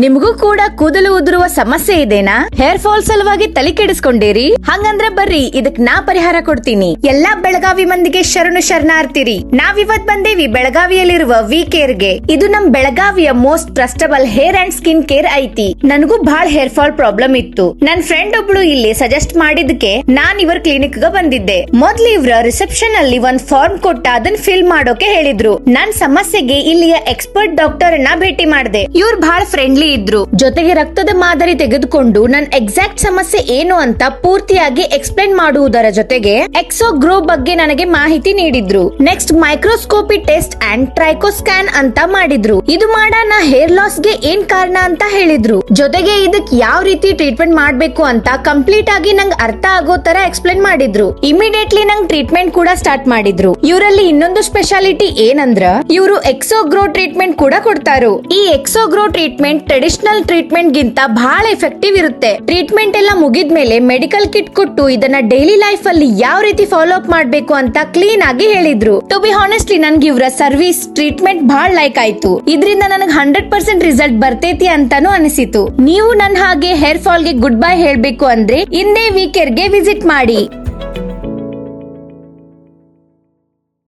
ನಿಮಗೂ ಕೂಡ ಕೂದಲು ಉದುರುವ ಸಮಸ್ಯೆ ಇದೆನಾ? ಹೇರ್ ಫಾಲ್ ಸಲುವಾಗಿ ತಲೆ ಕೆಡಿಸ್ಕೊಂಡಿರಿ? ಹಂಗಂದ್ರೆ ಬರ್ರಿ, ಇದಕ್ ನಾ ಪರಿಹಾರ ಕೊಡ್ತೀನಿ. ಎಲ್ಲಾ ಬೆಳಗಾವಿ ಮಂದಿಗೆ ಶರಣಾರ್ಥಿರಿ. ನಾವಿವತ್ ಬಂದೇವಿ ಬೆಳಗಾವಿಯಲ್ಲಿರುವ ವಿ ಕೇರ್ಗೆ. ಇದು ನಮ್ ಬೆಳಗಾವಿಯ most trustable hair and skin care ಐತಿ. ನನಗೂ ಬಹಳ ಹೇರ್ ಫಾಲ್ ಪ್ರಾಬ್ಲಮ್ ಇತ್ತು. ನನ್ ಫ್ರೆಂಡ್ ಒಬ್ಳು ಇಲ್ಲಿ ಸಜೆಸ್ಟ್ ಮಾಡಿದಕ್ಕೆ ನಾನ್ ಇವ್ರ ಕ್ಲಿನಿಕ್ ಗೆ ಬಂದಿದ್ದೆ. ಮೊದ್ಲು ಇವ್ರ ರಿಸೆಪ್ಷನ್ ಅಲ್ಲಿ ಒಂದ್ ಫಾರ್ಮ್ ಕೊಟ್ಟ ಅದನ್ನ ಫಿಲ್ ಮಾಡೋಕೆ ಹೇಳಿದ್ರು. ನನ್ ಸಮಸ್ಯೆಗೆ ಇಲ್ಲಿಯ ಎಕ್ಸ್ಪರ್ಟ್ ಡಾಕ್ಟರ್ ನ ಭೇಟಿ ಮಾಡಿದೆ. ಇವ್ರು ಬಹಳ ಫ್ರೆಂಡ್ಲಿ ಇದ್ರು. ಜೊತೆಗೆ ರಕ್ತದ ಮಾದರಿ ತೆಗೆದುಕೊಂಡು ನನ್ ಎಕ್ಸಾಕ್ಟ್ ಸಮಸ್ಯೆ ಏನು ಅಂತ ಪೂರ್ತಿಯಾಗಿ ಎಕ್ಸ್ಪ್ಲೇನ್ ಮಾಡುವುದರ ಜೊತೆಗೆ ಎಕ್ಸೋಗ್ರೋ ಬಗ್ಗೆ ನನಗೆ ಮಾಹಿತಿ ನೀಡಿದ್ರು. ನೆಕ್ಸ್ಟ್ ಮೈಕ್ರೋಸ್ಕೋಪಿ ಟೆಸ್ಟ್ ಅಂಡ್ ಟ್ರೈಕೋಸ್ಕ್ಯಾನ್ ಅಂತ ಮಾಡಿದ್ರು. ಇದು ಮಾಡೋಣ ಹೇರ್ ಲಾಸ್ ಗೆ ಏನ್ ಕಾರಣ ಅಂತ ಹೇಳಿದ್ರು. ಜೊತೆಗೆ ಇದಕ್ ಯಾವ ರೀತಿ ಟ್ರೀಟ್ಮೆಂಟ್ ಮಾಡ್ಬೇಕು ಅಂತ ಕಂಪ್ಲೀಟ್ ಆಗಿ ನಂಗೆ ಅರ್ಥ ಆಗೋ ತರ ಎಕ್ಸ್ಪ್ಲೇನ್ ಮಾಡಿದ್ರು. ಇಮಿಡಿಯೇಟ್ಲಿ ನಂಗೆ ಟ್ರೀಟ್ಮೆಂಟ್ ಕೂಡ ಸ್ಟಾರ್ಟ್ ಮಾಡಿದ್ರು. ಇವರಲ್ಲಿ ಇನ್ನೊಂದು ಸ್ಪೆಷಾಲಿಟಿ ಏನಂದ್ರ ಇವರು ಎಕ್ಸೋಗ್ರೋ ಟ್ರೀಟ್ಮೆಂಟ್ ಕೂಡ ಕೊಡ್ತಾರು. ಈ ಎಕ್ಸೋಗ್ರೋ ಟ್ರೀಟ್ಮೆಂಟ್ ಟ್ರೆಡಿಷನಲ್ ಟ್ರೀಟ್ಮೆಂಟ್ ಗಿಂತ ಬಹಳ ಎಫೆಕ್ಟಿವ್ ಇರುತ್ತೆ. ಟ್ರೀಟ್ಮೆಂಟ್ ಎಲ್ಲ ಮುಗಿದ್ಮೇಲೆ ಮೆಡಿಕಲ್ ಕಿಟ್ ಕೊಟ್ಟು ಇದನ್ನ ಡೈಲಿ ಲೈಫ್ ಅಲ್ಲಿ ಯಾವ ರೀತಿ ಫಾಲೋ ಅಪ್ ಮಾಡ್ಬೇಕು ಅಂತ ಕ್ಲೀನ್ ಆಗಿ ಹೇಳಿದ್ರು. ಟು ಬಿ ಹಾನೆಸ್ಟ್ಲಿ ನನ್ಗೆ ಇವರ ಸರ್ವಿಸ್ ಟ್ರೀಟ್ಮೆಂಟ್ ಬಹಳ ಲೈಕ್ ಆಯ್ತು. ಇದರಿಂದ ನನಗೆ 100% ರಿಸಲ್ಟ್ ಬರ್ತೈತಿ ಅಂತಾನು ಅನಿಸಿತು. ನೀವು ನನ್ನ ಹಾಗೆ ಹೇರ್ ಫಾಲ್ ಗೆ ಗುಡ್ ಬೈ ಹೇಳ್ಬೇಕು ಅಂದ್ರೆ ಇಂದೇ ವಿ ಕೇರ್ ಗೆ ವಿಸಿಟ್ ಮಾಡಿ.